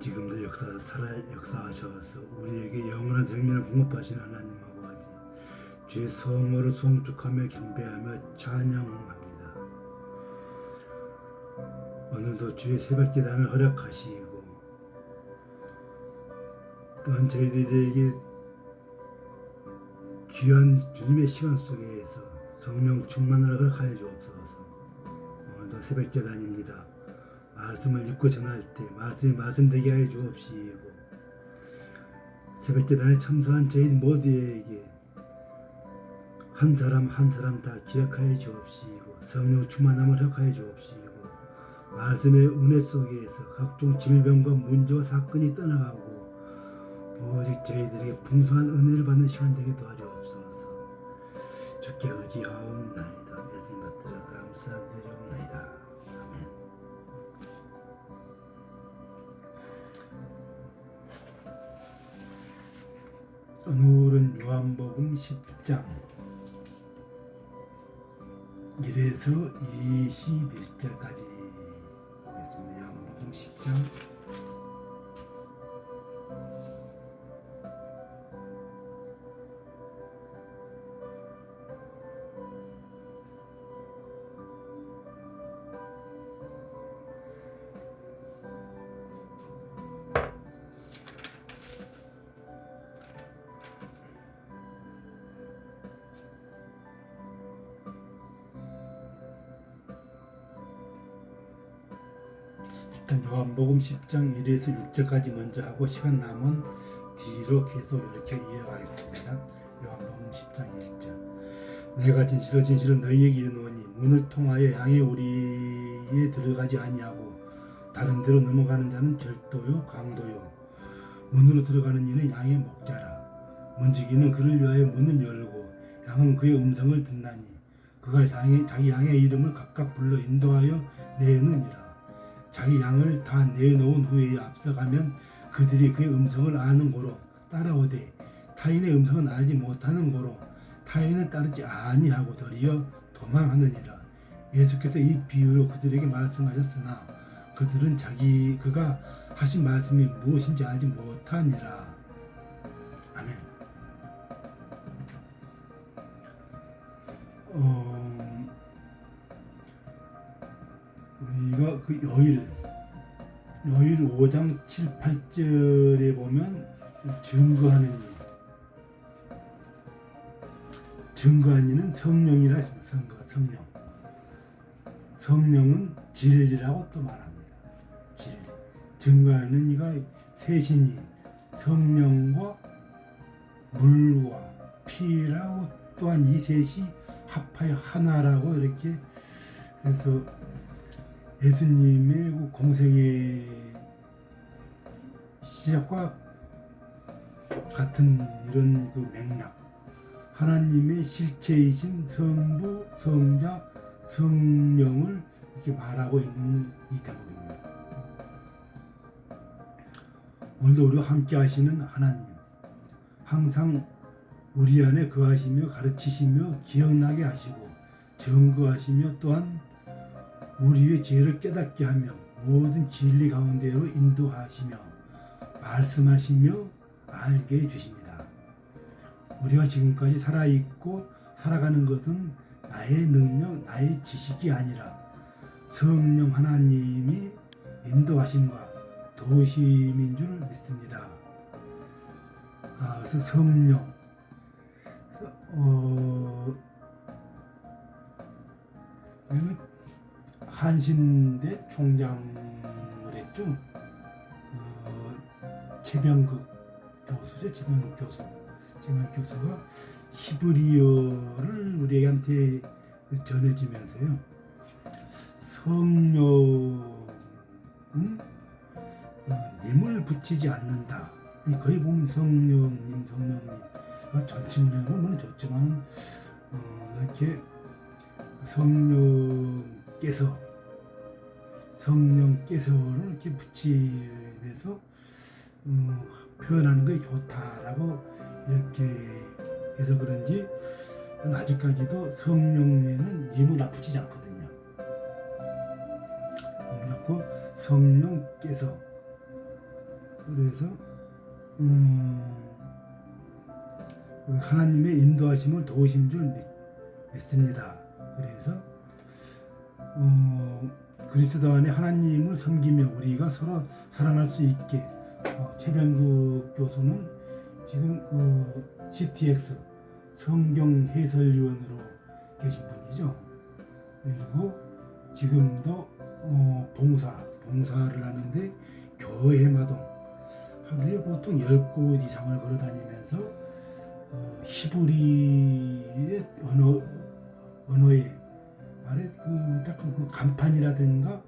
지금도 역사하셔서 우리에게 영원한 생명을 공급하신 하나님하고 같이 주의 성호를 송축하며 경배하며 찬양합니다. 오늘도 주의 새벽기단을 허락하시고 또한 저희들에게 귀한 주님의 시간 속에서 성령 충만을 허락하여 주옵소서. 오늘도 새벽기단입니다. 말씀을 읽고 전할 때 말씀이 말씀되게 하여 주옵시고 새벽기단에 참석한 저희 모두에게 한 사람 한 사람 다 기억하여 주옵시고 성령 충만함을 허락하여 주옵시고 말씀의 은혜 속에서 각종 질병과 문제와 사건이 떠나가고 오직 저희들에게 풍성한 은혜를 받는 시간 되게 도와주옵소서. 주께 의지하옵나이다. 예수님 받들어 감사드리옵나이다. 오늘은 요한복음 10장 1에서 21절까지 보겠습니다. 요한복음 10장 일단 요한복음 10장 1에서 6절까지 먼저 하고 시간 남은 뒤로 계속 이렇게 이어가겠습니다. 요한복음 10장 1절 내가 진실로 너희에게 이르노니 문을 통하여 양의 우리에 들어가지 아니하고 다른 데로 넘어가는 자는 절도요 강도요 문으로 들어가는 이는 양의 목자라. 문지기는 그를 위하여 문을 열고 양은 그의 음성을 듣나니 그가 자기 양의 이름을 각각 불러 인도하여 내느니라. 자기 양을 다 내놓은 후에 앞서가면 그들이 그의 음성을 아는 고로 따라오되 타인의 음성은 알지 못하는 고로 타인을 따르지 아니하고 도리어 도망하느니라. 예수께서 이 비유로 그들에게 말씀하셨으나 그들은 그가 하신 말씀이 무엇인지 알지 못하니라. 아멘. 우리가 그 요일 5장 7, 8절에 보면 증거하는 일, 증거하는 일은 성령이라 했습니다. 성령은 진리라고 또 말합니다. 진리. 증거하는 이가 셋이니 성령과 물과 피라고 또한 이 셋이 합하여 하나라고 이렇게 그래서 예수님의 공생의 시작과 같은 이런 그 맥락, 하나님의 실체이신 성부, 성자, 성령을 이렇게 말하고 있는 이 대목입니다. 오늘도 우리와 함께 하시는 하나님, 항상 우리 안에 거하시며 가르치시며 기억나게 하시고 증거하시며 또한 우리의 죄를 깨닫게 하며 모든 진리 가운데로 인도하시며 말씀하시며 알게 해주십니다. 우리가 지금까지 살아있고 살아가는 것은 나의 능력, 나의 지식이 아니라 성령 하나님이 인도하심과 도우심인 줄 믿습니다. 그래서 성령 한신대 총장을 했죠. 최병국 교수죠. 최병국 교수가 히브리어를 우리한테 전해주면서요. 성령은 님을 붙이지 않는다. 거의 보면 성령님 전칭문에는 물론 좋지만 이렇게 성령께서를 이렇게 붙이면서 표현하는 것이 좋다라고 이렇게 해서 그런지 아직까지도 성령에는 님을 붙이지 않거든요. 그래서 성령께서 그래서 하나님의 인도하심을 도우신 줄 믿습니다. 그래서 그리스도 안에 하나님을 섬기며 우리가 서로 사랑할 수 있게 최병국 교수는 지금 CTX 성경 해설위원으로 계신 분이죠. 그리고 지금도 봉사를 하는데 교회마다 하루에 보통 10곳 이상을 걸어다니면서 히브리의 언어에 말에 그 간판이라든가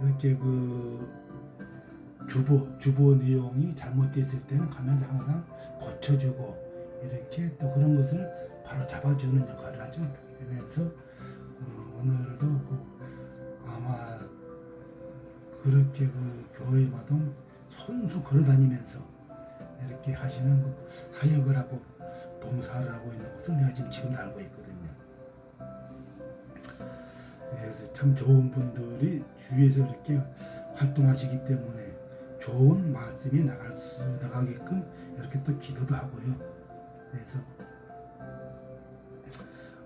이렇게 주보 내용이 잘못됐을 때는 가면서 항상 고쳐주고 이렇게 또 그런 것을 바로 잡아주는 역할을 하죠. 그러면서 오늘도 아마 그렇게 교회마다 손수 걸어다니면서 이렇게 하시는 사역을 하고 봉사를 하고 있는 것을 내가 지금도 알고 있거든요. 그래서 참 좋은 분들이 주위에서 이렇게 활동하시기 때문에 좋은 말씀이 나가게끔 이렇게 또 기도도 하고요. 그래서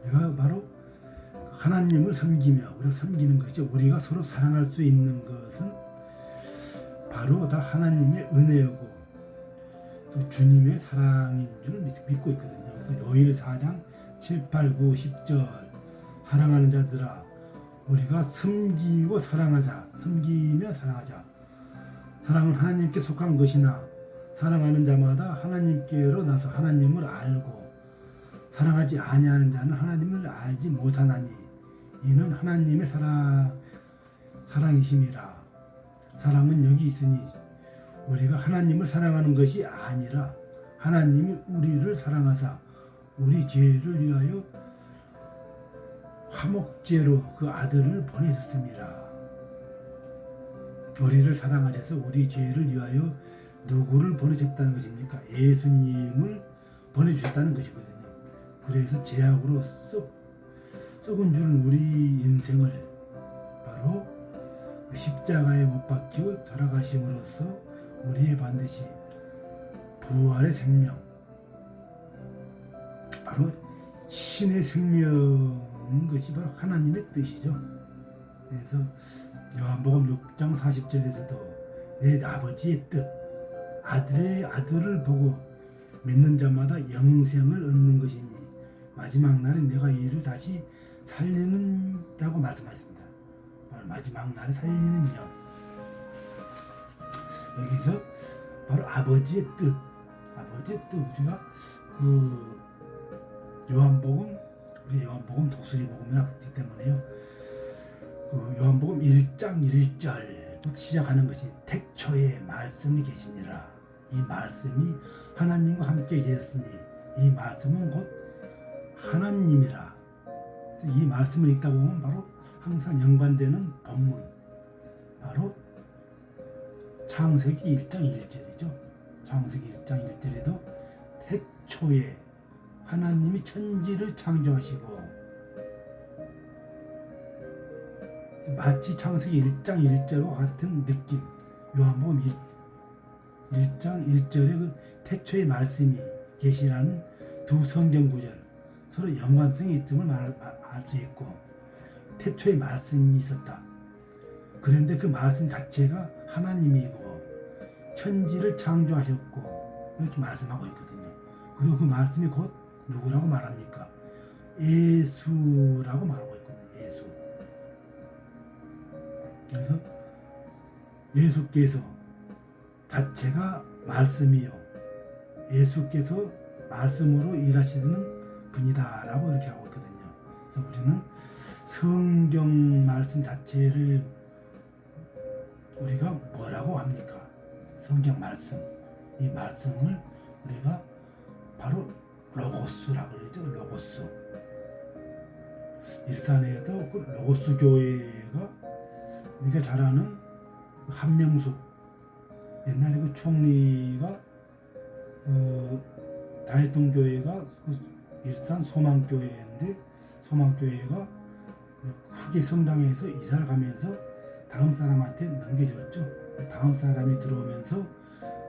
우리가 바로 하나님을 섬기며 우리가 섬기는 것이죠. 우리가 서로 사랑할 수 있는 것은 바로 다 하나님의 은혜이고 또 주님의 사랑인 줄 믿고 있거든요. 그래서 요일 4장 7, 8, 9, 10절 사랑하는 자들아 우리가 섬기며 사랑하자. 사랑은 하나님께 속한 것이나 사랑하는 자마다 하나님께로 나서 하나님을 알고 사랑하지 아니하는 자는 하나님을 알지 못하나니 이는 하나님의 사랑이심이라. 사랑은 여기 있으니 우리가 하나님을 사랑하는 것이 아니라 하나님이 우리를 사랑하사 우리 죄를 위하여 화목제로 그 아들을 보내셨습니다. 우리를 사랑하셔서 우리 죄를 위하여 누구를 보내셨다는 것입니까? 예수님을 보내주셨다는 것이거든요. 그래서 죄악으로 썩은 줄 우리 인생을 바로 십자가에 못 박혀 돌아가심으로써 우리의 반드시 부활의 생명, 바로 신의 생명인 것이 바로 하나님의 뜻이죠. 그래서 요한복음 6장 40절에서도 내 아버지의 뜻, 아들을 보고 믿는 자마다 영생을 얻는 것이니 마지막 날에 내가 이를 다시 살리는라고 말씀하십니다. 마지막 날에 살리는 영. 여기서 바로 아버지의 뜻 우리가 우리 요한복음 독수리 복음이라 그렇기 때문에요. 요한복음 1장 1절부터 시작하는 것이 태초에 말씀이 계시니라. 이 말씀이 하나님과 함께 계셨으니 이 말씀은 곧 하나님이라. 이 말씀을 읽다 보면 바로 항상 연관되는 본문 바로 창세기 1장 1절이죠. 창세기 1장 1절에도 태초에 하나님이 천지를 창조하시고 마치 창세기 1장 1절과 같은 느낌. 요한복음 1장 1절에 그 태초의 말씀이 계시라는 두 성경 구절 서로 연관성이 있음을 알 수 있고 태초의 말씀이 있었다. 그런데 그 말씀 자체가 하나님이고 천지를 창조하셨고 이렇게 말씀하고 있거든요. 그리고 그 말씀이 곧 누구라고 말합니까? 예수라고 말하고 있거든요. 예수. 그래서 예수께서 자체가 말씀이요, 예수께서 말씀으로 일하시는 분이다라고 이렇게 하고 있거든요. 그래서 우리는 성경 말씀 자체를 우리가 뭐라고 합니까? 성경 말씀, 이 말씀을 우리가 바로 로고스라고 그러죠. 로고스. 일산에도 그 로고스 교회가 우리가 잘 아는 한명숙, 옛날에 그 총리가 다녔던 교회가 그 일산 소망교회인데, 소망교회가 크게 성당에서 이사를 가면서 다음 사람한테 넘겨줬죠. 다음 사람이 들어오면서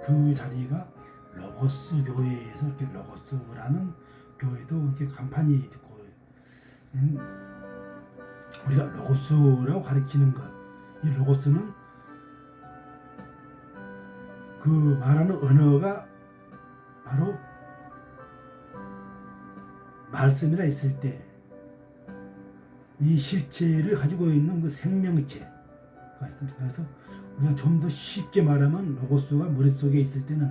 그 자리가 로고스 교회에서 이렇게 로고스라는 교회도 이렇게 간판이 있고, 우리가 로고스라고 가리키는 것, 이 로고스는 그 말하는 언어가 바로 말씀이라 했을 때 이 실체를 가지고 있는 그 생명체가 있습니다. 그래서 우리가 좀 더 쉽게 말하면 로고스가 머릿속에 있을 때는,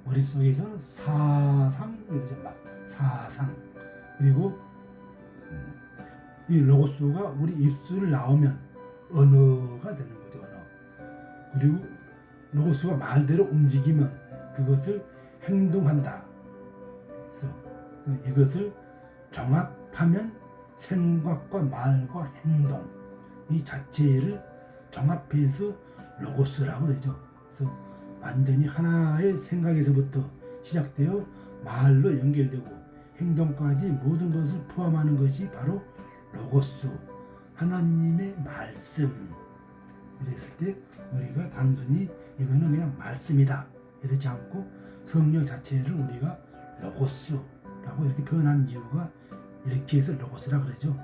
머릿속에서는 사상, 사상, 그리고 이 로고스가 우리 입술을 나오면 언어가 되는 거죠. 언어. 그리고 로고스가 말대로 움직이면 그것을 행동한다. 그래서 이것을 종합하면 생각과 말과 행동, 이 자체를 종합해서 로고스라고 그러죠. 그래서 완전히 하나의 생각에서부터 시작되어 말로 연결되고 행동까지 모든 것을 포함하는 것이 바로 로고스, 하나님의 말씀. 이랬을 때 우리가 단순히 이거는 그냥 말씀이다 이러지 않고 성령 자체를 우리가 로고스라고 이렇게 표현하는 이유가 이렇게 해서 로고스라 그러죠.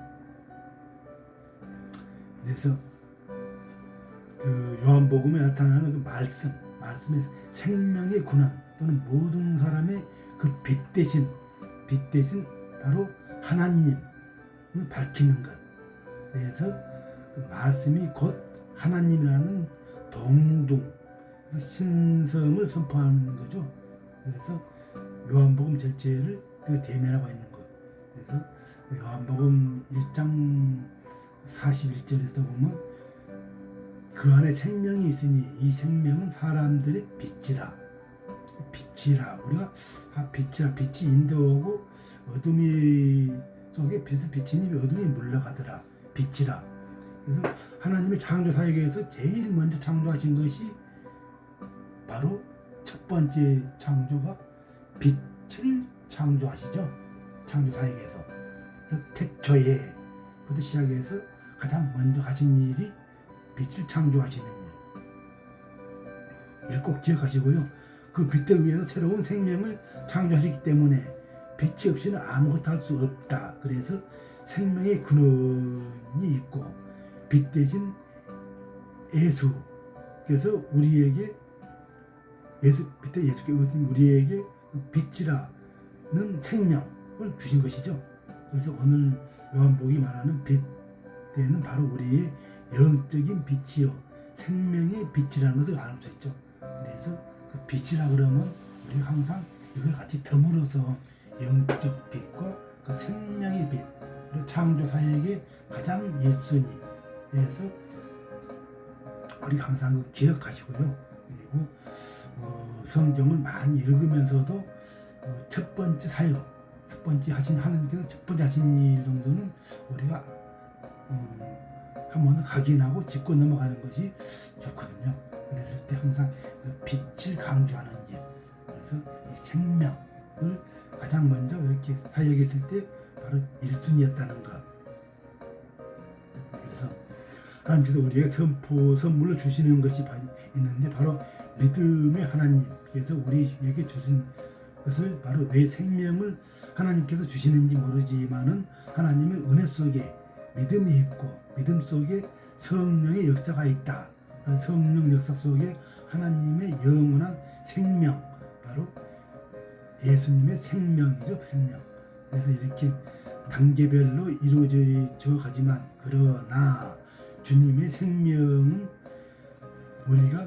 그래서 그 요한복음에 나타나는 그 말씀의 생명의 근원, 또는 모든 사람의 그 빛 대신 바로 하나님을 밝히는 것. 그래서 그 말씀이 곧 하나님이라는 동등, 신성을 선포하는 거죠. 그래서 요한복음 전체를 그 대면하고 있는 것. 그래서 요한복음 1장 41절에서 보면 그 안에 생명이 있으니 이 생명은 사람들의 빛이라. 우리가 빛이라, 빛이 인도하고 어둠이 속에 빛을 비치니 어둠이 물러가더라. 빛이라. 그래서 하나님의 창조 사역에서 제일 먼저 창조하신 것이 바로 첫 번째 창조가 빛을 창조하시죠. 창조 사역에서. 그래서 태초에부터 시작해서 가장 먼저 하신 일이 빛을 창조하시는 일. 이걸 꼭 기억하시고요. 그 빛에 의해서 새로운 생명을 창조하시기 때문에 빛이 없이는 아무것도 할 수 없다. 그래서 생명의 근원이 있고 빛 대신 예수. 그래서 우리에게 빛에 예수께 우리에게 빛이라는 생명을 주신 것이죠. 그래서 오늘 요한복음이 말하는 빛에는 바로 우리의 영적인 빛이요 생명의 빛이라는 것을 알 수 있죠. 그래서 그 빛이라 그러면 우리가 항상 이걸 같이 더불어서 영적 빛과 그 생명의 빛, 그리고 창조 사역의 가장 1순위. 그래서 우리가 항상 그 기억하시고요. 그리고 성경을 많이 읽으면서도 첫 번째 사역, 첫 번째 하신 하나님께서 첫 번째 하신 일 정도는 우리가 한 번 더 각인하고 짚고 넘어가는 것이 좋거든요. 그랬을 때 항상 빛을 강조하는 일, 그래서 이 생명을 가장 먼저 이렇게 사역했을 때 바로 1순위였다는 것. 그래서 하나님께서 우리에게 선물로 주시는 것이 있는데 바로 믿음의 하나님께서 우리에게 주신 것을 바로 왜 생명을 하나님께서 주시는지 모르지만은 하나님의 은혜 속에 믿음이 있고 믿음 속에 성령의 역사가 있다. 성령 역사 속에 하나님의 영원한 생명, 바로 예수님의 생명이죠. 그 생명. 그래서 이렇게 단계별로 이루어져 가지만 그러나 주님의 생명은 우리가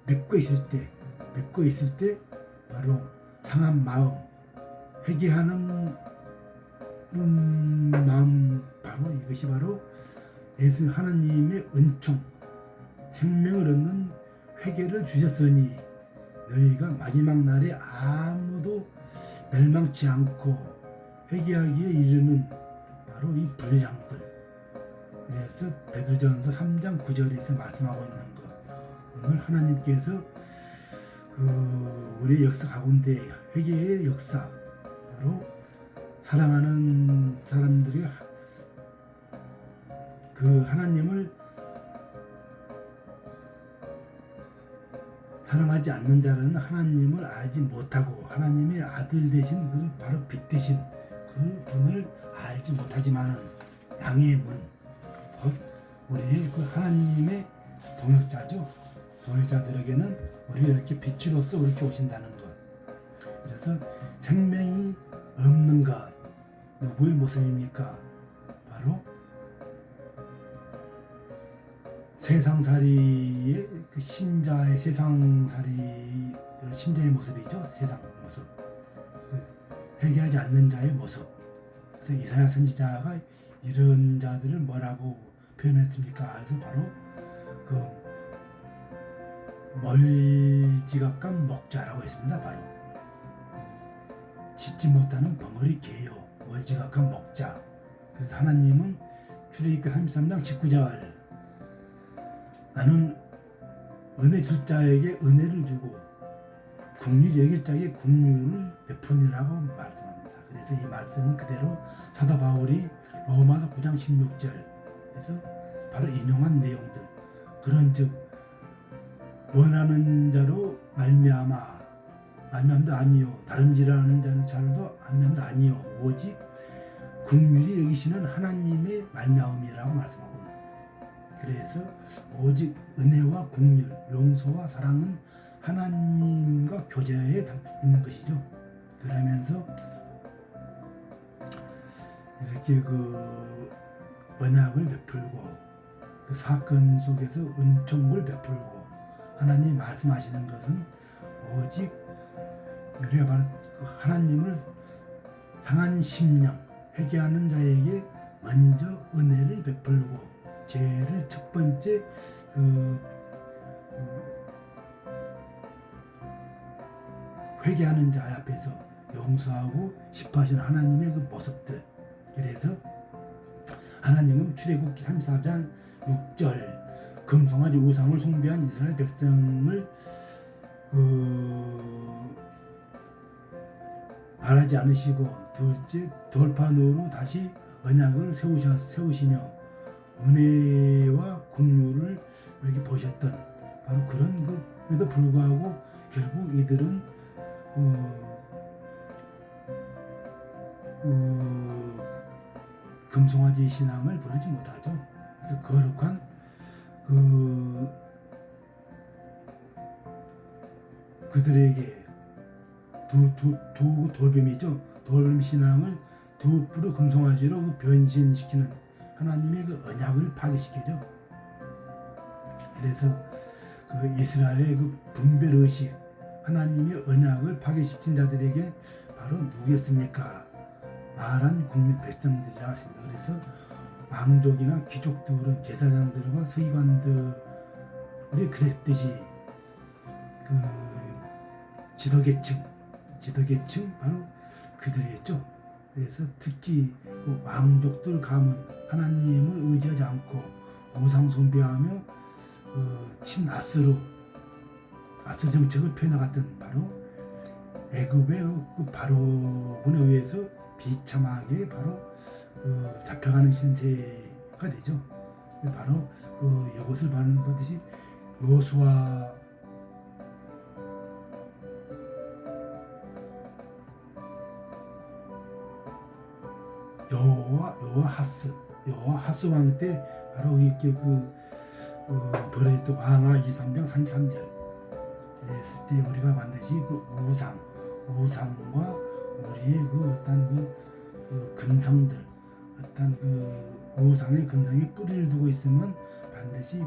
믿고 있을 때 바로 상한 마음, 회개하는 마음, 바로 이것이 바로 예수 하나님의 은총, 생명을 얻는 회개를 주셨으니 너희가 마지막 날에 아무도 멸망치 않고 회개하기에 이르는 바로 이 분량들. 그래서 베드로전서 3장 9절에서 말씀하고 있는 것, 오늘 하나님께서 우리의 역사 가운데 회개의 역사, 바로 사랑하는 사람들이 그 하나님을 사랑하지 않는 자는 하나님을 알지 못하고 하나님의 아들 되신 그 바로 빛 되신 그 분을 알지 못하지만은 양의 문, 곧 우리의 그 하나님의 동역자죠. 동역자들에게는 우리가 이렇게 빛으로서 이렇게 오신다는 것. 그래서 생명이 없는 것, 누구의 모습입니까? 바로 세상살이의 그 신자의 신자의 모습이죠. 세상 모습. 회개하지 않는 자의 모습. 그래서 이사야 선지자가 이런 자들을 뭐라고 표현했습니까? 그래서 바로 그 멀지각한 목자라고 했습니다. 바로 짖지 못하는 벙어리 개요, 멀지각한 목자. 그래서 하나님은 출애굽기 33장 19절, 나는 은혜 줄 자에게 은혜를 주고 긍휼히 여길 자에게 긍휼을 베푸니라고 말씀합니다. 그래서 이 말씀은 그대로 사도 바울이 로마서 9장 16절에서 바로 인용한 내용들. 그런즉 원하는 자로 말미암도 아니요, 다름질하는 자로도 말미암도 아니요, 오직 긍휼히 여기시는 하나님의 말미암이라고 말씀하고 있습니다. 그래서 오직 은혜와 긍휼, 용서와 사랑은 하나님과 교제에 있는 것이죠. 그러면서 이렇게 그 언약을 베풀고 그 사건 속에서 은총을 베풀고 하나님 말씀하시는 것은 오직 우리가 바로 그 하나님을 상한 심령, 회개하는 자에게 먼저 은혜를 베풀고 죄를 첫 번째 회개하는 자 앞에서 용서하고 싶어하시는 하나님의 그 모습들. 그래서 하나님은 출애굽기 34장 6절 금송아지 우상을 숭배한 이스라엘 백성을 바라지 않으시고, 둘째 돌판으로 다시 언약을 세우시며 은혜와 긍휼을 이렇게 보셨던 바로 그런 것에도 불구하고 결국 이들은 금송아지 신앙을 버리지 못하죠. 그래서 거룩한 그들에게 두 돌뱀이죠. 돌뱀 신앙을 두 뿔의 금송아지로 변신시키는 하나님의 그 언약을 파괴시키죠. 그래서 그 이스라엘의 그 분별의식, 하나님의 언약을 파괴시킨 자들에게 바로 누구였습니까? 말한 국민 백성들이라고 했습니다. 그래서 왕족이나 귀족들은 제사장들과 서기관들이 그랬듯이 그 지도계층 바로 그들이었죠. 그래서 특히 그 왕족들 가문 하나님을 의지하지 않고 우상 숭배하며 친아스루 정책을 펴나갔던 바로 애굽의 그 바로군에 의해서 비참하게 바로 잡혀가는 신세가 되죠. 바로 이것을 받듯이 여호수아 여호아하스 왕 때 바로 이렇게 벌어졌던 왕하 23장 33절 했을 때 우리가 반드시 그 우상과 우리의 어떤 근성들, 어떤 우상의 근성에 뿌리를 두고 있으면 반드시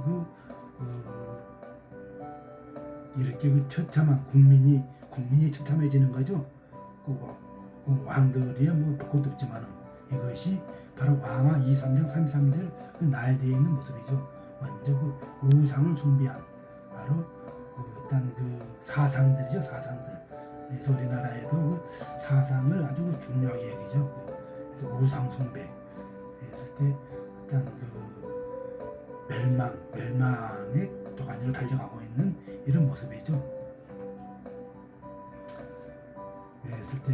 이렇게 처참한 국민이 처참해지는 거죠. 왕들이야 뭐 볼 것도 없지만은 이것이 바로 왕하 23장 33절 나열되어 있는 모습이죠. 먼저 우상을 숭배한 바로 어떤 사상들이죠. 사상들. 그래서 우리나라에도 사상을 아주 중요하게 여기죠. 그래서 우상 숭배 했을 때 어떤 멸망의 도가니로 달려가고 있는 이런 모습이죠. 그랬을 때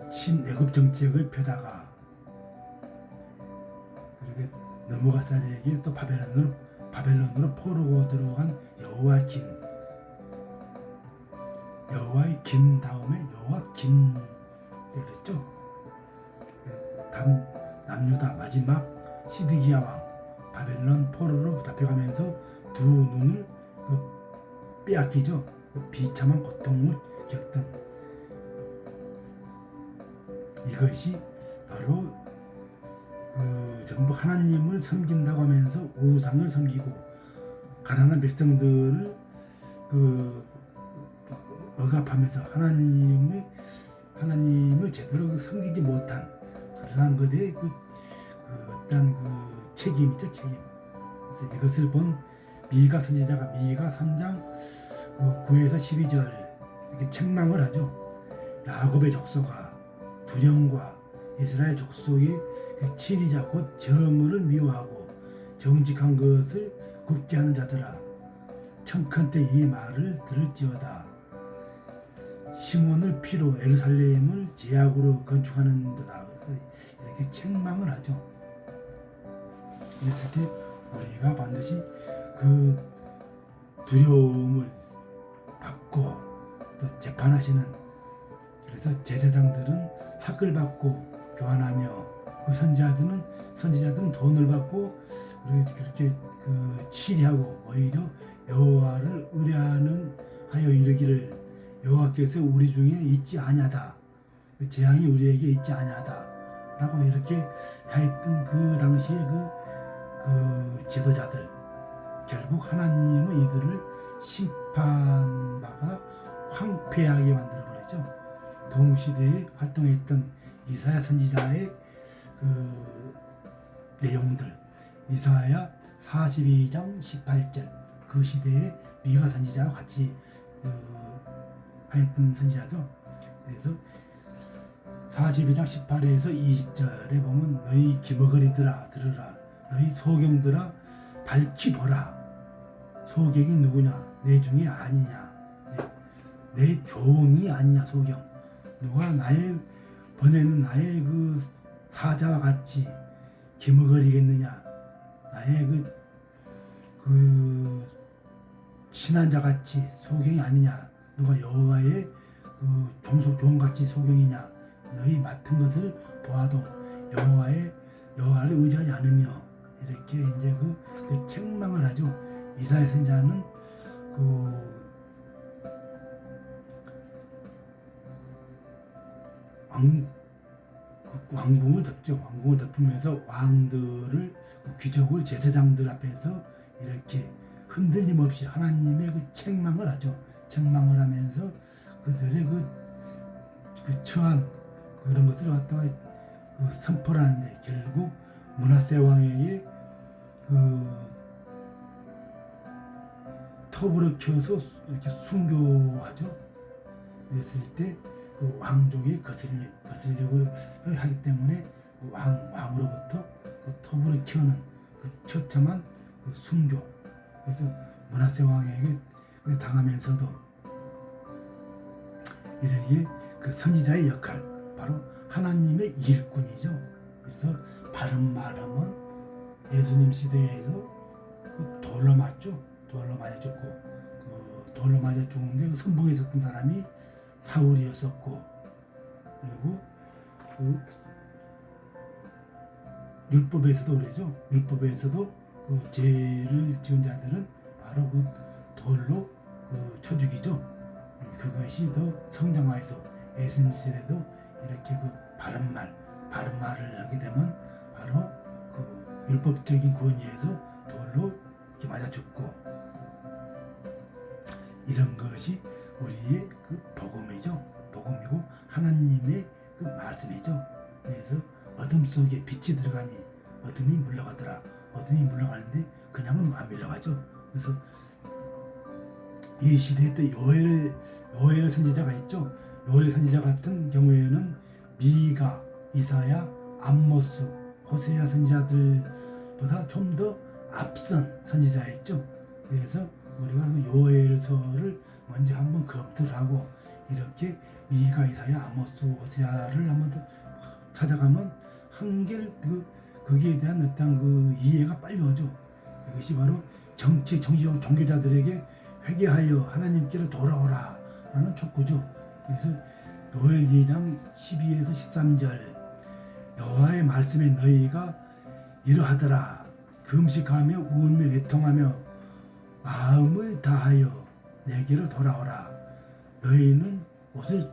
친애굽 정책을 펴다가 그렇게 느부갓네살에게 또 바벨론으로 포로로 들어간 여호와의 김 다음에 여호와김 그랬죠. 남유다 마지막 시드기야 왕 바벨론 포로로 잡혀가면서 두 눈을 빼앗기죠. 비참한 고통을 겪던 이것이 바로 전부 하나님을 섬긴다고 하면서 우상을 섬기고 가난한 백성들을 억압하면서 하나님을 제대로 섬기지 못한 그러한 것의 어떤 책임이죠, 책임. 그래서 이것을 본 미가 선지자가 미가 3장 9에서 12절 이렇게 책망을 하죠. 야곱의 족속아 두령과 이스라엘 족속의 치리자 곧 정의를 미워하고 정직한 것을 굽게 하는 자들아 청컨대 이 말을 들을지어다. 시몬을 피로 예루살렘을 제약으로 건축하는도다. 그래서 이렇게 책망을 하죠. 그랬을 때 우리가 반드시 두려움을 받고 또 재판하시는 그래서 제사장들은 삭을 받고 교환하며 선지자들은 돈을 받고 그렇게 치리하고 오히려 여호와를 의뢰하는 하여 이르기를 여호와께서 우리 중에 있지 아니하다. 재앙이 우리에게 있지 아니하다. 라고 이렇게 하였던 당시에 지도자들 결국 하나님은 이들을 심판받아 황폐하게 만들어버리죠. 동시대에 활동했던 이사야 선지자의 내용들 이사야 42장 18절 그 시대에 미가 선지자와 같이 하였던 선지자죠. 그래서 42장 18에서 20절에 보면 너희 기머거리들아 들으라 너희 소경들아 밝히 보라 소경이 누구냐 내 중에 아니냐 내 종이 아니냐 소경 누가 보내는 나의 사자와 같이 기머거리겠느냐 나의 신한자 같이 소경이 아니냐 누가 여호와의 종같이 소경이냐 너희 맡은 것을 보아도 여호와를 의지하지 않으며 이렇게 이제 그 책망을 하죠. 이사야 선지자는 왕궁을 덮죠. 왕궁을 덮으면서 왕들을 귀족을 제사장들 앞에서 이렇게 흔들림 없이 하나님의 책망을 하죠. 책망을 하면서 그들의 처한 그런 것을 갖다가 선포를 하는데 결국 므낫세 왕에게 톱으로 켜서 이렇게 순교하죠. 그랬을 때 왕족이 거슬리고 하기 때문에 왕으로부터 톱으로 켜는 처참한 순교. 그래서 므낫세 왕에게 당하면서도 이렇게 선지자의 역할 바로 하나님의 일꾼이죠. 그래서 바른 말하면 예수님 시대에도 돌로 맞죠. 돌로 맞아 죽고 돌로 맞아 죽는데 선봉에 있었던 사람이 사울이었었고 그리고 율법에서도 그러죠. 율법에서도 죄를 지은 자들은 바로 돌로 쳐 죽이죠. 그것이 더 성장화해서 예수님 시대도 이렇게 바른 말을 하게 되면 바로 율법적인 권위에서 돌로 돌로 이렇게 맞아 죽고, 이런 것이 우리의 그 복음이죠. 복음이고 하나님의 그 말씀이죠. 그래서 어둠 속에 빛이 들어가니 어둠이 물러가더라. 어둠이 물러가는데 그냥은 안 물러가죠. 그래서 이 시대에 또 요엘 선지자가 있죠. 요엘 선지자 같은 경우에는 미가, 이사야, 암모스, 호세아 선지자들보다 좀 더 앞선 선지자였죠. 그래서 우리가 그 요엘서를 먼저 한번 검토를 하고 이렇게 미가, 이사야, 아모스, 호세아를 한번 더 찾아가면 한결 거기에 대한 어떤 그 이해가 빨리 오죠. 이것이 바로 정치적 종교자들에게 회개하여 하나님께로 돌아오라 라는 촉구죠. 그래서 요엘 2장 12에서 13절, 여호와의 말씀에 너희가 이러하더라. 금식하며 울며 애통하며 마음을 다하여 내게로 돌아오라. 너희는 옷을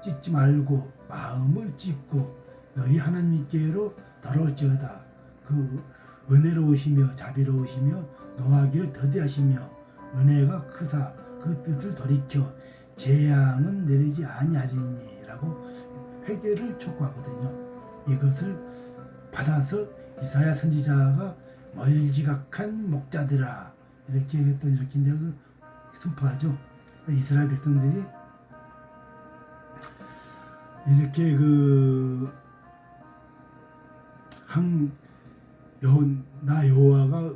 찢지 말고 마음을 찢고 너희 하나님께로 돌아올지어다. 그 은혜로우시며 자비로우시며 노하기를 더디하시며 은혜가 크사 그 뜻을 돌이켜 재앙은 내리지 아니하리니 라고 회개를 촉구하거든요. 이것을 받아서 이사야 선지자가 멀지각한 목자들아 이렇게 했던 이렇게 이제 선포하죠. 이스라엘 백성들이 이렇게 나 여호와가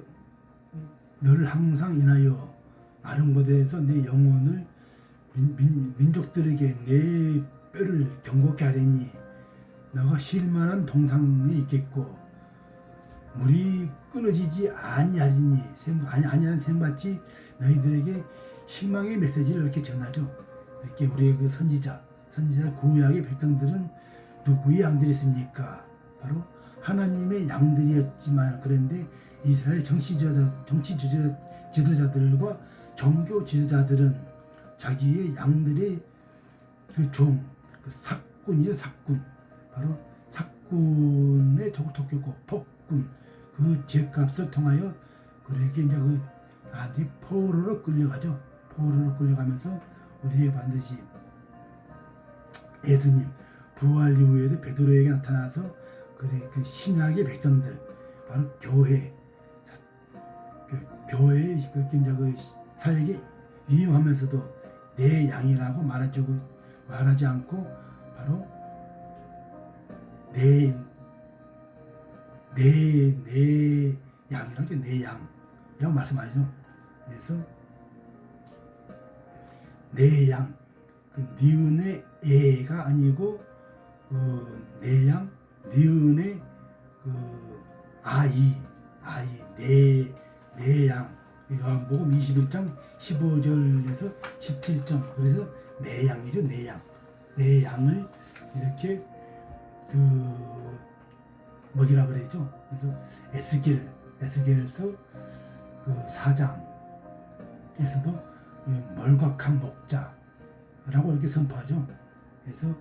너를 항상 인하여 마른 곳에서 내 영혼을 민족들에게 내 뼈를 경고케 하리니 너가 쉴만한 동상에 있겠고 물이 끊어지지 아니하리니 아니하는 샘같이 너희들에게 희망의 메시지를 이렇게 전하죠. 이렇게 우리의 그 선지자 구약의 백성들은 누구의 양들이 있습니까? 바로 하나님의 양들이었지만 그런데 이스라엘 정치 지도자들과 종교 지도자들은 자기의 양들의 그 사꾼이죠. 사꾼. 바로 사꾼의 독했고 폭군. 그 죄값을 통하여 그렇게 이제 나한테 포로로 끌려가죠. 포로로 끌려가면서 우리의 반드시 예수님 부활 이후에도 베드로에게 나타나서 그 신약의 백성들 바로 교회에 그렇게 이제 그 사역에 위임하면서도 내 양이라고 말하지 않고 바로 내 양이라고 내 양이라고 말씀하죠. 그래서 내 양, 그 니은의 애가 아니고 내 양, 니은의 아이, 내 양. 요한복음 21장 15절에서 17절. 그래서 내 양이죠, 내 양. 내 양을 이렇게 먹이라 그러죠. 그래서 에스겔서 그 4장에서도 멀곽한 목자라고 이렇게 선포하죠. 그래서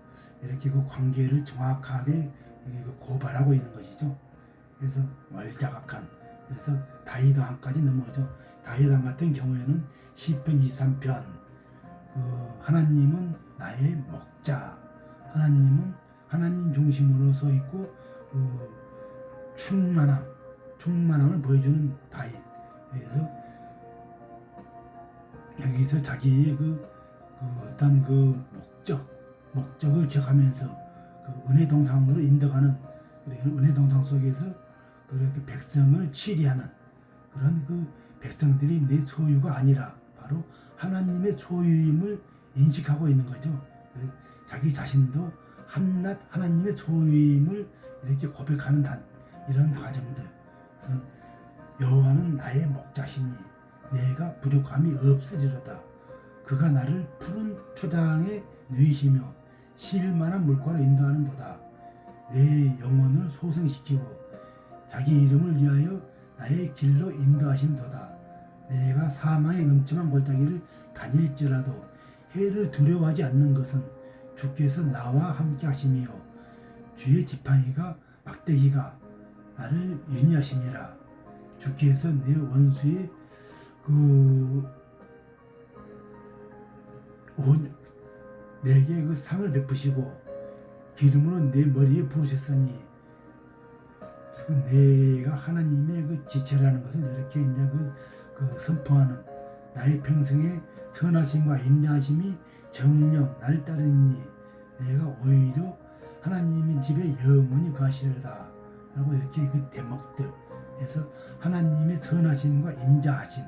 이렇게 그 관계를 정확하게 고발하고 있는 것이죠. 그래서 멀자각한. 그래서 다윗왕까지 넘어오죠. 다윗왕 같은 경우에는 시편 23편 하나님은 나의 목자, 하나님은 하나님 중심으로 서 있고 충만함을 보여주는 다윗. 그래서 여기서 자기의 어떤 목적을 기억하면서 은혜 동상으로 인도가는 은혜 동상 속에서 그렇게 백성을 치리하는 그런 백성들이 내 소유가 아니라 바로 하나님의 소유임을 인식하고 있는 거죠. 자기 자신도 한낱 하나님의 소유임을 이렇게 고백하는 이런 과정들. 그래서 여호와는 나의 목자시니 내가 부족함이 없으리로다. 그가 나를 푸른 초장에 누이시며 쉴만한 물가로 인도하는도다. 내 영혼을 소생시키고 자기 이름을 위하여 나의 길로 인도하시는도다. 내가 사망의 음침한 골짜기를 다닐지라도 해를 두려워하지 않는 것은 주께서 나와 함께 하심이요 주의 지팡이가 막대기가 나를 윤희하심이라. 주께서 내 원수의 그 내게 그 상을 베푸시고 기름으로 내 머리에 부으셨으니 내가 하나님의 그 지체라는 것을 이렇게 이제 그 선포하는 나의 평생의 선하심과 인자하심이 정령 날 따르니 내가 오히려 하나님의 집에 영원히 거하시리로다 라고 이렇게 그 대목들에서 하나님의 선하심과 인자하심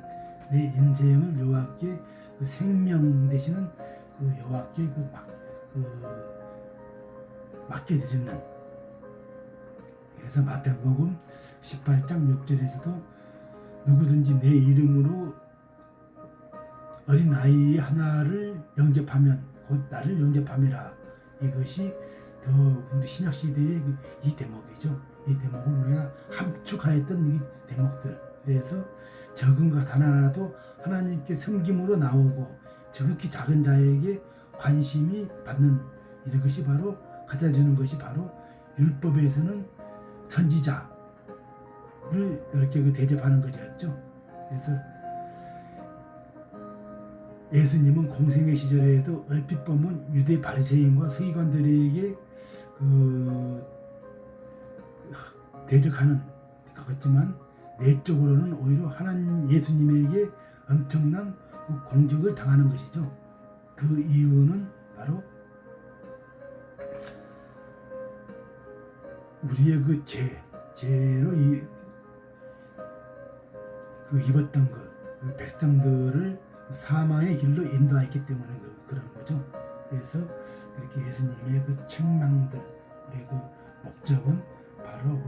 내 인생을 여호와께 그 생명 되시는 그 여호와께 맡겨드리는 그래서 마태복음 18장 6절에서도 누구든지 내 이름으로 어린 아이 하나를 영접하면 곧 나를 영접함이라. 이것이 더 우리 신약 시대의 이 대목이죠. 이 대목을 우리가 함축하였던 이 대목들. 그래서 적은 것 하나라도 하나님께 섬김으로 나오고 지극히 작은 자에게 관심이 받는 이런 것이 바로 가져주는 것이 바로 율법에서는 선지자를 이렇게 대접하는 것이었죠. 그래서 예수님은 공생의 시절에도 얼핏 보면 유대 바리새인과 서기관들에게 대적하는 것 같지만 내적으로는 오히려 하나님 예수님에게 엄청난 공격을 당하는 것이죠. 그 이유는 바로 우리의 그 죄로 입었던 그 백성들을 사망의 길로 인도했기 때문에 그런 거죠. 그래서 이렇게 예수님의 그 책망들, 우리의 그 목적은 바로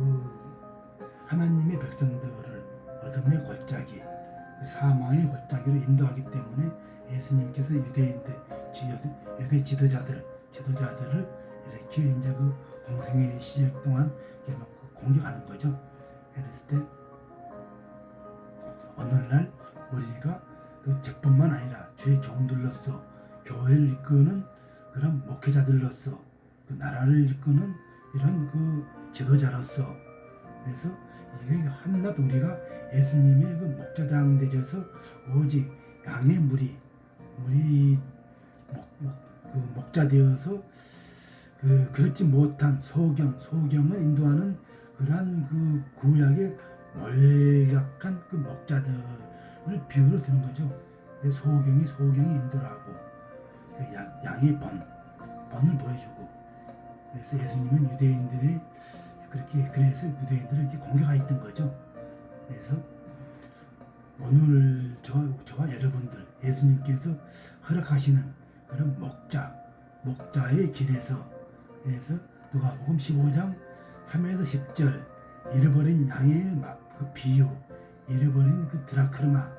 하나님의 백성들을 어둠의 골짜기, 사망의 골짜기로 인도하기 때문에 예수님께서 유대인들, 유대 지도자들을 이렇게 이제 공생의 시절 동안 공격하는 거죠. 그랬을 때 오늘날 우리가 저뿐만 아니라 주의 종들로서 교회를 이끄는 그런 목회자들로서 나라를 이끄는 이런 지도자로서 그래서 이게 한낱 우리가 예수님의 목자장 되셔서 오직 양의 무리 목자 되어서 그렇지 못한 소경을 인도하는 그러한 구약의 몰약한 목자들을 비유로 드는 거죠. 소경이 인도를 하고 양의 번을 보여주고 그래서 예수님은 유대인들이 그래서 유대인들을 이렇게 공격하였던 거죠. 그래서 오늘 저와 여러분들 예수님께서 허락하시는 그런 목자의 길에서 그래서 누가복음 15장 3에서 10절 잃어버린 양의 비유, 잃어버린 드라크르마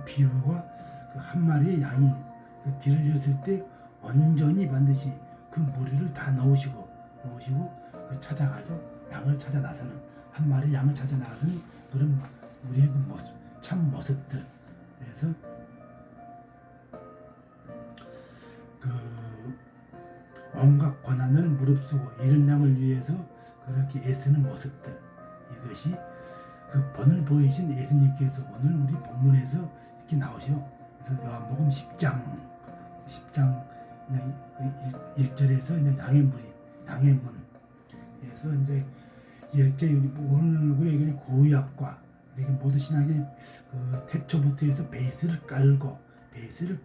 비유와 한 마리의 양이 길을 잃었을 때 온전히 반드시 무리를 다 넣으시고 찾아가죠. 양을 찾아 나서는 한 마리 양을 찾아 나서는 그런 우리의 참 모습들. 그래서 온갖 고난을 무릅쓰고 잃은 양을 위해서 그렇게 애쓰는 모습들. 이것이 본을 보이신 예수님께서 오늘 우리 본문에서 이렇게 나오시오. 그래서 요한복음 10장 1절에서 양의 문. 그래서 이제 이렇게 오늘 그냥 구약과 이렇게 모든 신학의 태초부터 해서 베이스를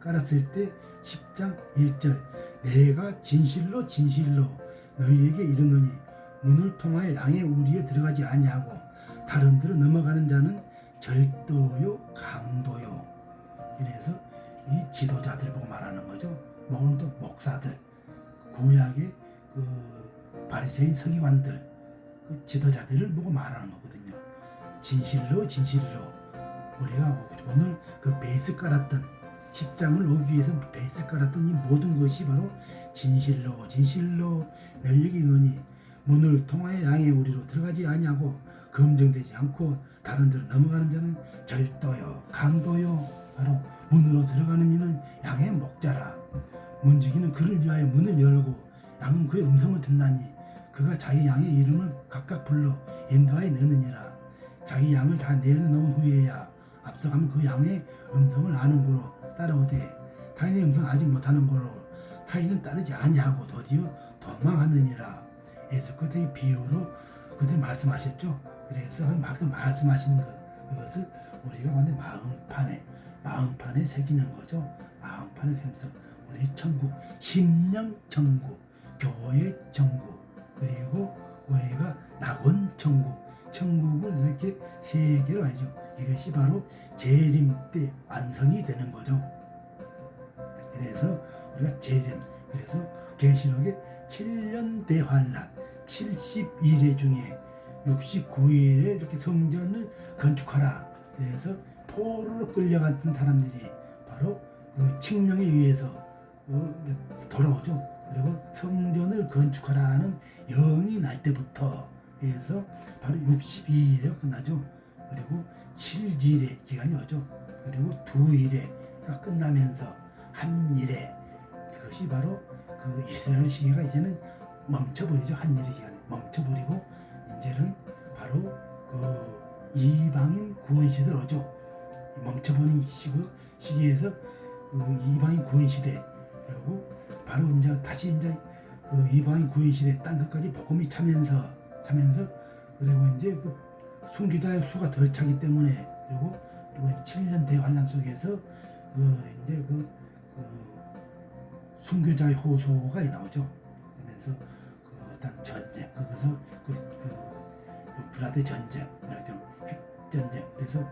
깔았을 때 10장 1절 내가 진실로 너희에게 이르노니 문을 통하여 양의 우리에 들어가지 아니하고 다른 데로 넘어가는 자는 절도요 강도요. 그래서 이 지도자들 보고 말하는 거죠. 오늘도 목사들, 구약의 바리새인 서기관들, 지도자들을 보고 말하는 거거든요. 진실로 우리가 오늘 베이스 깔았던 10장을 오기 위해서 베이스 깔았던 이 모든 것이 바로 진실로 너희에게 이르노니 문을 통하여 양의 우리로 들어가지 아니하고 검증되지 않고 다른 데로 넘어가는 자는 절도요 강도요. 바로 문으로 들어가는 이는 양의 목자라. 문지기는 그를 위하여 문을 열고 양은 그의 음성을 듣나니 그가 자기 양의 이름을 각각 불러 인도하여 내느니라. 자기 양을 다 내려놓은 후에야 앞서가면 그 양의 음성을 아는 거로 따라오되 타인의 음성 아직 못하는 거로 타인은 따르지 아니하고 도리어 도망하느니라. 예수 그들의 비유로 그들이 말씀하셨죠. 그래서 그 말씀하신 그것을 우리가 완전 마음판에 새기는 거죠. 마음판에 새면서 우리 천국, 심령 천국, 교회 천국, 그리고 우리가 낙원 천국, 천국을 이렇게 세 개로 하죠. 이것이 바로 재림 때 완성이 되는 거죠. 그래서 우리가 재림, 그래서 계시록에 7년 대환란 70일의 중에 69일에 이렇게 성전을 건축하라. 그래서 포로로 끌려갔던 사람들이 바로 그 칙령에 의해서 돌아오죠. 그리고 성전을 건축하라는 영이 날 때부터 해서 바로 62일에 끝나죠. 그리고 7일의 기간이 오죠. 그리고 2일에 끝나면서 한 일에, 그것이 바로 그 이스라엘 시기가 이제는 멈춰버리죠. 한 일의 기간에 멈춰버리고 이제는 바로 그 이방인 구원 시대로 오죠. 멈춰버린 시기에서 그 이방인 구원 시대, 그리고 바로 이제 다시 이제 그 이방인 구원 시대 땅 끝까지 복음이 차면서 그리고 이제 그 순교자의 수가 덜 차기 때문에 그리고 이제 7년 대환란 속에서 이제 그 순교자의 호소가 나오죠. 그래서 그 어떤 전쟁, 그것을 그 브라데 전쟁, 핵 전쟁. 그래서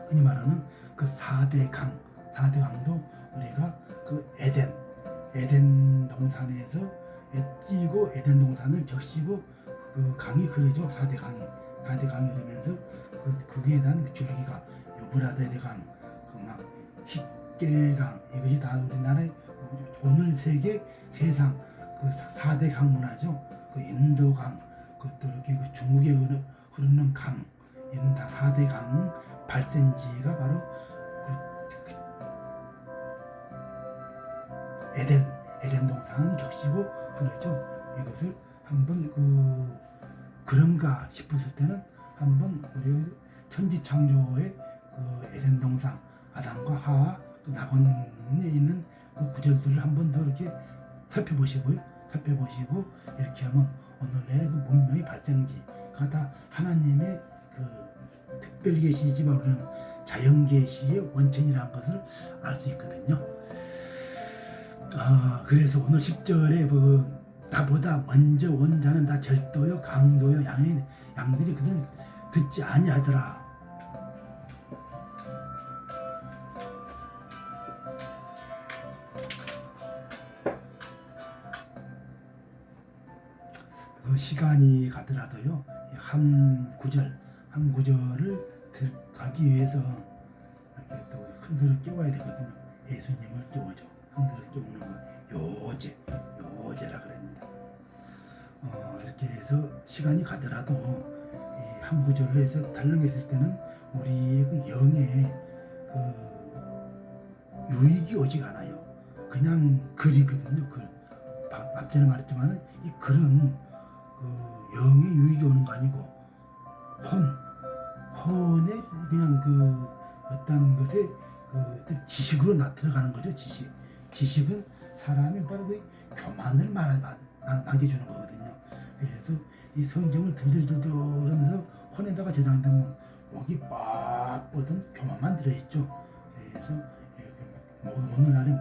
흔히 말하는 그 4대 강도 우리가 그 에덴 동산에서 끼고 에덴 동산을 적시고 그 강이 흐르죠. 4대 강이 흐르면서 그에 대한 줄기가 유브라데 강, 그 막 힛겔강, 이것이 다 우리나라의 오늘 세상 그 4대 강 문화죠. 그 인도강, 그것도 이렇게 그 중국에 흐르는 강, 이는 다 4대 강 발생지가 바로 에덴 동산을 적시고 흐르죠. 이것을 한번 그런가 싶었을 때는 한번 우리 천지창조의 그 에덴 동산, 아담과 하와 그 낙원에 있는 그 구절들을 한번 더 이렇게 살펴보시고 이렇게 하면 오늘날의 그 문명의 발생지가 다 하나님의 그 특별 계시지만 우리는 자연 계시의 원천이라는 것을 알 수 있거든요. 그래서 오늘 10절에 그 나보다 먼저 온 자는 다 절도요 강도요 양들이 그들 듣지 아니하더라. 그래서 시간이 가더라도요 한 구절을 가기 위해서 이렇게 또 흔들어 깨워야 되거든요. 예수님을 깨워줘. 흔들어 깨우는 거 요제라 그럽니다. 이렇게 해서 시간이 가더라도 이 한 구절로 해서 달랑했을 때는 우리의 그 영의 그 유익이 오지 않아요. 그냥 글이거든요. 글. 앞전에 말했지만 이 글은 그 영의 유익이 오는 거 아니고 혼에 그냥 그 어떤 것에 그 어떤 지식으로 들어가는 거죠. 지식은 사람이 바로 그 교만을 남겨주는 거거든요. 그래서 이 성경을 들들들들 하면서 혼에다가 저장되면 목이 빡 교만만 들어있죠. 그래서 오늘날에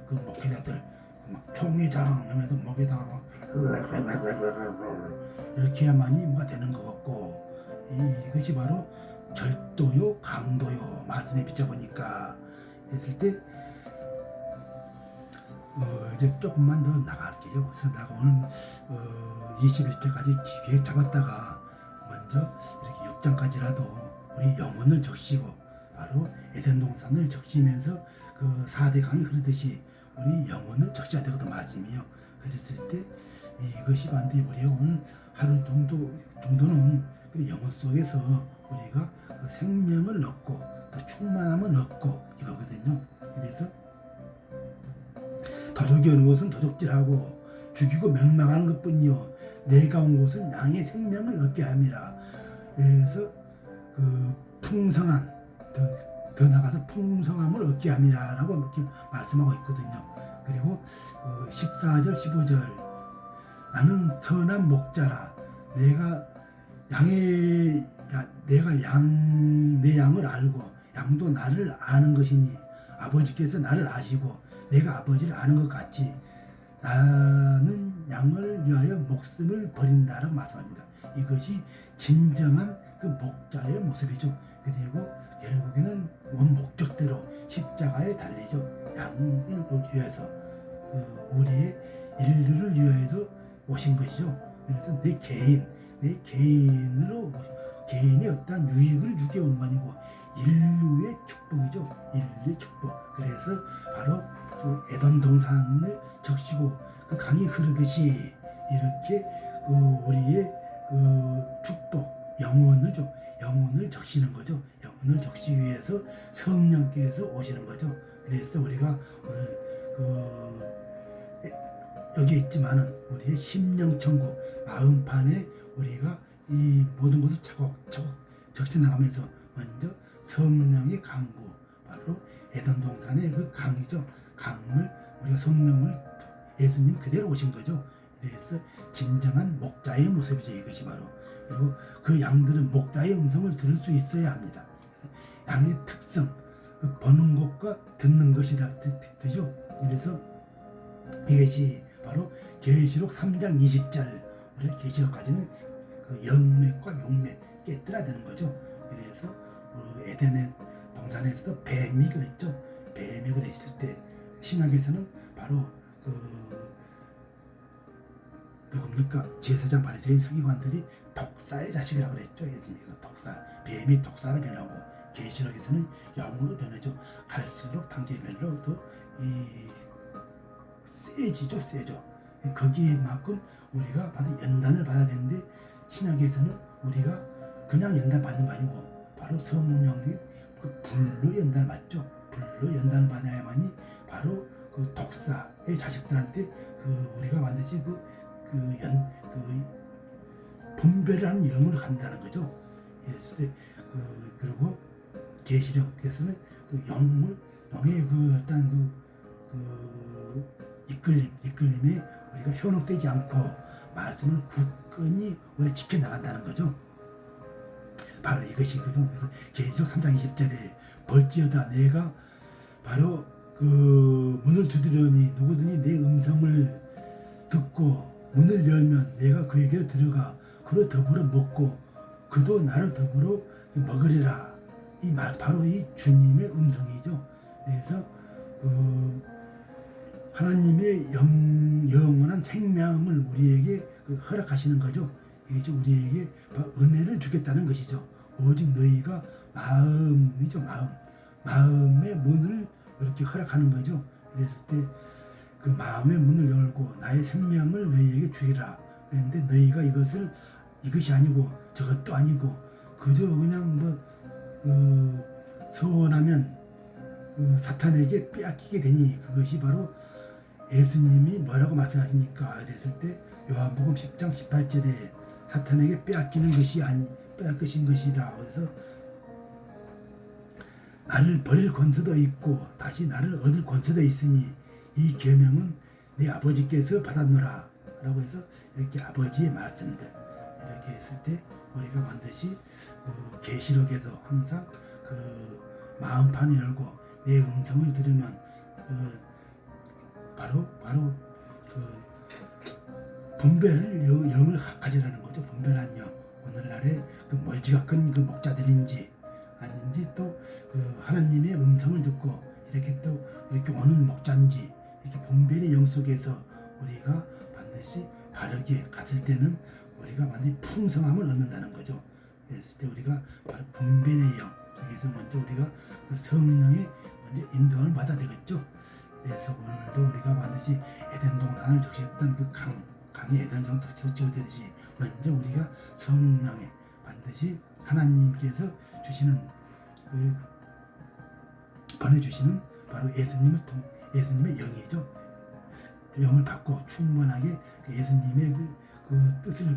그 목회자들 막 총회장 하면서 목에다가 막 이렇게 해야만이 뭐가 되는 것 같고, 이것이 바로 절도요 강도요 말씀에 비춰보니까 했을 때 이제 조금만 더 나갈게요. 그래서 내가 오늘 21절까지 기획 잡았다가 먼저 이렇게 6장까지라도 우리 영혼을 적시고 바로 에덴 동산을 적시면서 그 4대 강이 흐르듯이 우리 영혼을 적셔야 되거든 말씀이요. 그랬을 때 이것이 반드시 우리가 오늘 하루 정도는 우리 영혼 속에서 우리가 그 생명을 얻고 또 충만함을 얻고 이거거든요. 그래서 도적이 오는 것은 도적질하고 죽이고 멸망하는 것뿐이요 내가 온 곳은 양의 생명을 얻게 함이라. 그래서 그 풍성한 더 나가서 풍성함을 얻게 함이라라고 이렇게 말씀하고 있거든요. 그리고 14절 15절 나는 선한 목자라 내가 내 양을 알고 양도 나를 아는 것이니 아버지께서 나를 아시고 내가 아버지를 아는 것 같이 나는 양을 위하여 목숨을 버린다라고 말씀합니다. 이것이 진정한 그 목자의 모습이죠. 그리고 결국에는 원 목적대로 십자가에 달리죠. 양을 위해서 우리의 인류를 위하여서 오신 것이죠. 그래서 내 개인으로 개인의 어떤 유익을 주게 온 거 아니고 인류의 축복이죠. 인류의 축복. 그래서 바로 에덴 동산을 적시고 그 강이 흐르듯이 이렇게 우리의 축복, 영혼을 적시는 거죠. 영혼을 적시기 위해서 성령께서 오시는 거죠. 그래서 우리가 오늘 여기 있지만은 우리의 심령천국 마음판에 우리가 이 모든 것을 차곡차곡 적시 나가면서 먼저 성령의 강구, 바로 에덴 동산의 그 강이죠. 강을 우리가 성령을 예수님 그대로 오신 거죠. 그래서 진정한 목자의 모습이죠. 이것이 바로. 그리고 그 양들은 목자의 음성을 들을 수 있어야 합니다. 그래서 양의 특성, 보는 것과 듣는 것이라 뜻이죠. 그래서 이것이 바로 계시록 3장 20절 우리 계시록까지는 그 영맥과 용맥 깨뜨려야 되는 거죠. 그래서 에덴의 동산에서도 뱀이 그랬죠. 뱀이 그랬을 때 신약에서는 바로 누굽니까? 제사장 바리새인 서기관들이 독사의 자식이라고 그랬죠. 예수님께서 독사, 뱀이 독사로 변하고 계시록에서는 영으로 변하죠. 갈수록 단계별로 더 세지죠. 거기에만큼 우리가 받은 연단을 받아야 되는데 신약에서는 우리가 그냥 연단 받는 거 아니고 바로 성령의 그 불로 연단을 받죠. 불로 연단을 받아야만이 바로 그 독사의 자식들한테 우리가 반드시 분별을 하는 영으로 간다는 거죠. 그랬을 때 그리고 계시록에서는 영의 어떤 이끌림에 우리가 현혹되지 않고 말씀을 굳건히 우리가 지켜나간다는 거죠. 바로 이것이 그래서 계시록 3장 20절에 볼지어다 내가 바로 문을 두드려니 누구든지 내 음성을 듣고 문을 열면 내가 그에게로 들어가 그로 더불어 먹고 그도 나를 더불어 먹으리라. 이 말 바로 이 주님의 음성이죠. 그래서 하나님의 영원한 생명을 우리에게 허락하시는 거죠. 이게 우리에게 은혜를 주겠다는 것이죠. 오직 너희가 마음이죠. 마음의 문을 이렇게 허락하는 거죠. 그랬을 때 그 마음의 문을 열고 나의 생명을 너희에게 주리라. 그런데 너희가 이것이 아니고 저것도 아니고 그저 그냥 서원하면 사탄에게 빼앗기게 되니 그것이 바로 예수님이 뭐라고 말씀하십니까? 그랬을 때 요한복음 10장 18절에 사탄에게 빼앗기는 것이 빼앗기신 것이라. 그래서 나를 버릴 권세도 있고 다시 나를 얻을 권세도 있으니 이 계명은 내 아버지께서 받았노라 라고 해서 이렇게 아버지의 말씀들 이렇게 했을 때 우리가 반드시 계시록에도 항상 마음판을 열고 내 음성을 들으면 바로 분별을 영을 가지라는 거죠. 분별한 영. 오늘날에 멀지가 큰 목자들인지 아닌지 또 하나님의 음성을 듣고 이렇게 오는 목자인지 이렇게 분별의 영 속에서 우리가 반드시 바르게 갔을 때는 우리가 반드시 풍성함을 얻는다는 거죠. 그랬을 때 우리가 바로 분별의 영 여기서 먼저 우리가 성령의 먼저 인도를 받아야 되겠죠. 그래서 오늘도 우리가 반드시 에덴 동산을 적시했던 강이 에덴 동산을 적시되듯이 먼저 우리가 성령에 반드시 하나님께서 주시는 보내주시는 바로 예수님의 영이죠. 영을 받고 충만하게 예수님의 뜻을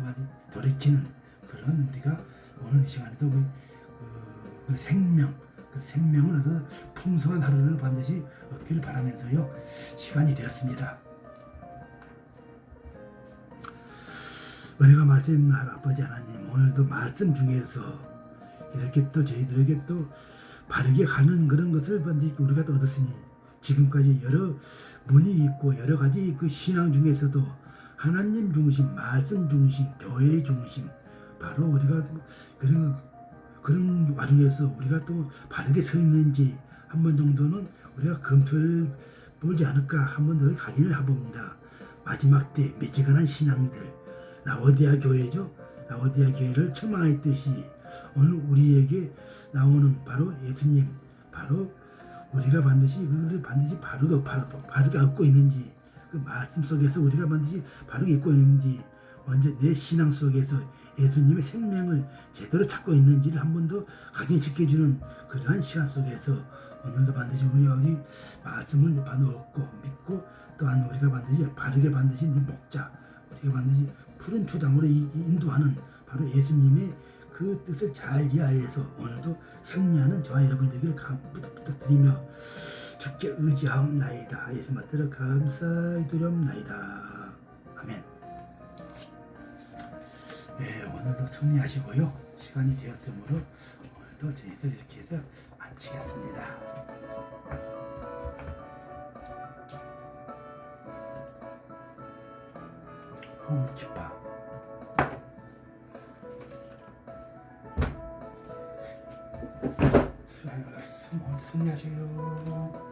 돌이키는 그런 우리가 오늘 이 시간에도 그 생명을 얻어 풍성한 하루를 반드시 얻기를 바라면서요. 시간이 되었습니다. 은혜가 말씀할 아버지 하나님, 오늘도 말씀 중에서 이렇게 또 저희들에게 또 바르게 가는 그런 것을 반드시 우리가 또 얻었으니, 지금까지 여러 문이 있고 여러 가지 그 신앙 중에서도 하나님 중심, 말씀 중심, 교회 중심, 바로 우리가 그런 와중에서 우리가 또 바르게 서 있는지 한 번 정도는 우리가 검토를 보지 않을까 한 번 더 확인을 해봅니다. 마지막 때 미지근한 신앙들, 라오디아 교회죠. 라오디아 교회를 책망했듯이 오늘 우리에게 나오는 바로 예수님, 바로 우리가 반드시 그것을 반드시 바르게 얻고 있는지, 그 말씀 속에서 우리가 반드시 바르게 얻고 있는지, 먼저 내 신앙 속에서 예수님의 생명을 제대로 찾고 있는지를 한 번 더 각인시켜주는 그러한 시간 속에서 오늘도 반드시 우리가 이 말씀을 얻고 믿고, 또한 우리가 반드시 바르게 반드시 목자, 우리가 반드시 푸른 초장으로 인도하는 바로 예수님의 그 뜻을 잘 이해해서 오늘도 승리하는 저와 여러분이 되기를 부탁드리며 주께 의지하옵나이다. 예수 받들어 감사히 드리옵나이다. 아멘. 네, 오늘도 승리하시고요. 시간이 되었으므로 오늘도 저희들 이렇게 해서 마치겠습니다. 기뻐. 승리하세요.